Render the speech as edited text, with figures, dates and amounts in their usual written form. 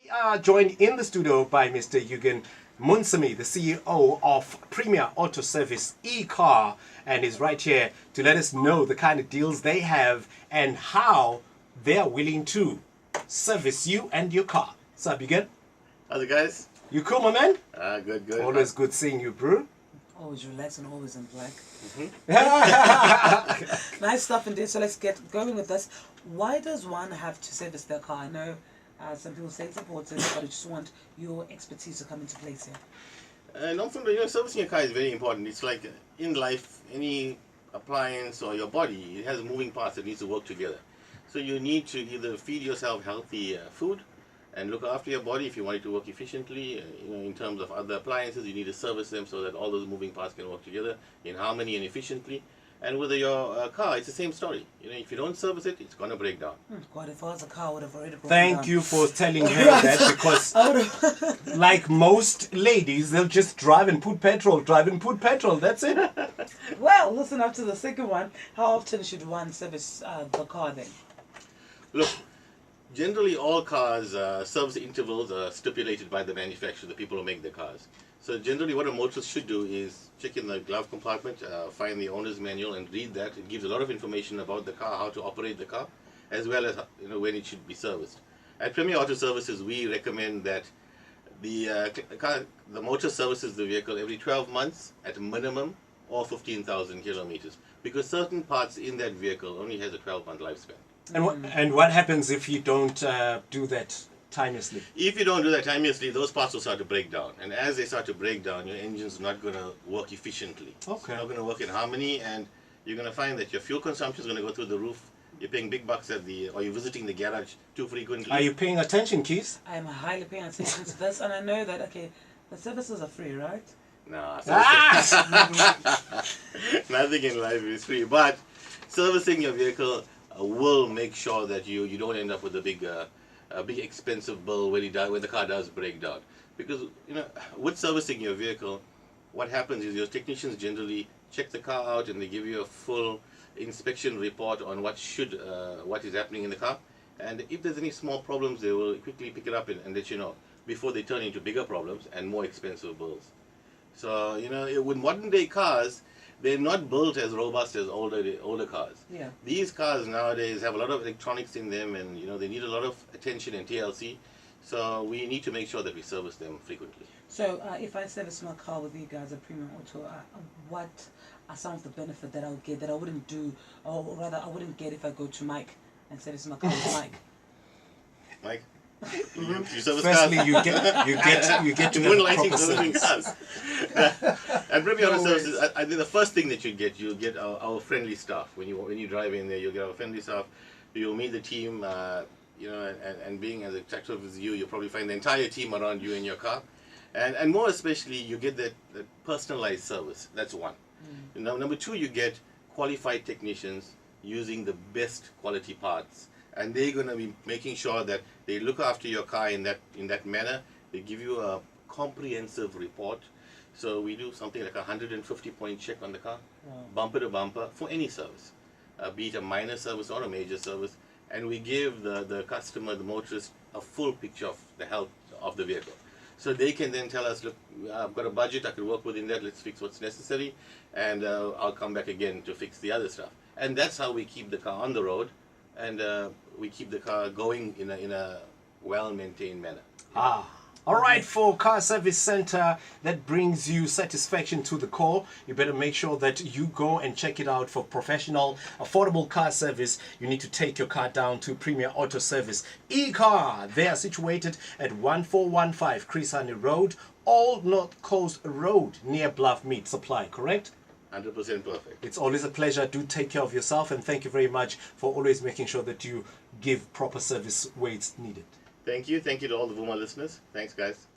We are joined in the studio by Mr. Yugan Munsamy, the CEO of Premier Auto Service e-car, and is right here to let us know the kind of deals they have and how they are willing to service you and your car. What's up, Yugan? How's it, guys? You cool, my man? Good, good. Always good seeing you, bro. Always relaxed and always in black. Mm-hmm. Nice stuff indeed. So let's get going with this. Why does one have to service their car? I know some people say it's important, but I just want your expertise to come into place here. Servicing your car is very important. It's like in life, any appliance or your body, it has moving parts that needs to work together. So you need to either feed yourself healthy food and look after your body if you want it to work efficiently. In terms of other appliances, you need to service them so that all those moving parts can work together in harmony and efficiently. And with your car, it's the same story. If you don't service it, it's going to break down. God, if I was a car, I would have already broken Thank down. you for telling her that, because like most ladies, they'll just drive and put petrol, that's it. Well, listen up to the second one. How often should one service the car then? Look, generally all cars, service intervals are stipulated by the manufacturer, the people who make the cars. So generally what a motorist should do is check in the glove compartment, find the owner's manual and read that. It gives a lot of information about the car, how to operate the car, as well as when it should be serviced. At Premier Auto Services, we recommend that the motor services the vehicle every 12 months at a minimum, or 15,000 kilometers, because certain parts in that vehicle only has a 12-month lifespan. And what happens if you don't do that timelessly? If you don't do that timelessly, those parts will start to break down. And as they start to break down, your engine's not going to work efficiently. Okay. It's not going to work in harmony, and you're going to find that your fuel consumption is going to go through the roof. You're paying big bucks or you're visiting the garage too frequently. Are you paying attention, Keith? I am highly paying attention to this, and I know that, okay, the services are free, right? No, Ah! nothing in life is free. But servicing your vehicle will make sure that you don't end up with a big expensive bill when the car does break down. Because with servicing your vehicle, what happens is your technicians generally check the car out and they give you a full inspection report on what is happening in the car. And if there's any small problems, they will quickly pick it up and let you know before they turn into bigger problems and more expensive bills. So with modern day cars, they're not built as robust as older cars. Yeah. These cars nowadays have a lot of electronics in them, and they need a lot of attention and TLC. So we need to make sure that we service them frequently. So if I service my car with you guys at Premium Auto, what are some of the benefits that I'll get that I wouldn't do, or rather I wouldn't get if I go to Mike and service my car with Mike? Mike? You service Firstly, cars? you get to get Moonlighting proper servicing service. cars. At Premier Auto Services, I think the first thing that you'll get our friendly staff. When you drive in there, you'll get our friendly staff. You'll meet the team, and being as attractive as you'll probably find the entire team around you in your car. And more especially, you get that personalized service. That's one. Number two, you get qualified technicians using the best quality parts. And they're going to be making sure that they look after your car in that manner. They give you a comprehensive report. So we do something like a 150-point check on the car, bumper to bumper, for any service, be it a minor service or a major service. And we give the customer, the motorist, a full picture of the health of the vehicle. So they can then tell us, look, I've got a budget, I could work within that, let's fix what's necessary, and I'll come back again to fix the other stuff. And that's how we keep the car on the road, and we keep the car going in a well-maintained manner. All right, for Car Service Center that brings you satisfaction to the core, you better make sure that you go and check it out for professional, affordable car service. You need to take your car down to Premier Auto Service e-car. They are situated at 1415 Chris Honey Road, Old North Coast Road, near Bluff Meat Supply, correct? 100% perfect. It's always a pleasure. Do take care of yourself, and thank you very much for always making sure that you give proper service where it's needed. Thank you. Thank you to all the Vuma listeners. Thanks, guys.